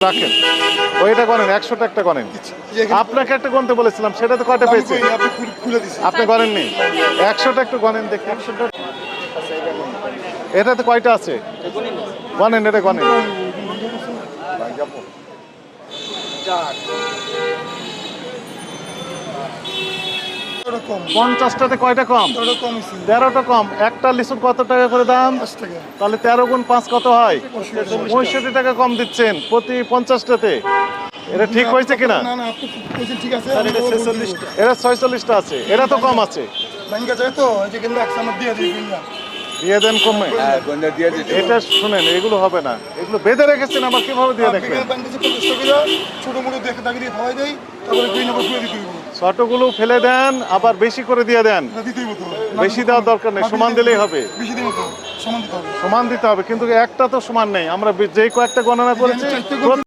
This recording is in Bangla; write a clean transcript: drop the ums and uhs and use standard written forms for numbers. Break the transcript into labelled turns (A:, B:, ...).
A: রাখেন ওইটা গণেন 100টা একটা গণেন। আপনাকে একটা গণতে বলেছিলাম, সেটা তো কয়টা পেয়েছে? আপনি গণেননি। 100টা একটু গণেন দেখি। এটাতে কয়টা আছে গণেন, এটা গণেন। 50টাতে কয়টা কম? 13টা কম। একটা লিচুর কত টাকা করে দাম? তাহলে 13 গুণ 5 কত হয়? 65 টাকা কম দিচ্ছেন প্রতি 50টাতে। এটা ঠিক হয়েছে কিনা? এটা 46টা আছে, এটা তো কম আছে। দিয়ে দেন কমে। এটা শুনেন, এগুলো হবে না, এগুলো বেঁধে রেখেছেন, আবার কিভাবে দিয়ে দেখবেন? ছোটগুলো ফেলে দেন, আবার বেশি করে দিয়ে দেন। বেশি দেওয়ার দরকার নেই, সমান দিলেই হবে। সমান দিতে হবে, কিন্তু একটা তো সমান নেই। আমরা যে কয়েকটা গণনা করেছি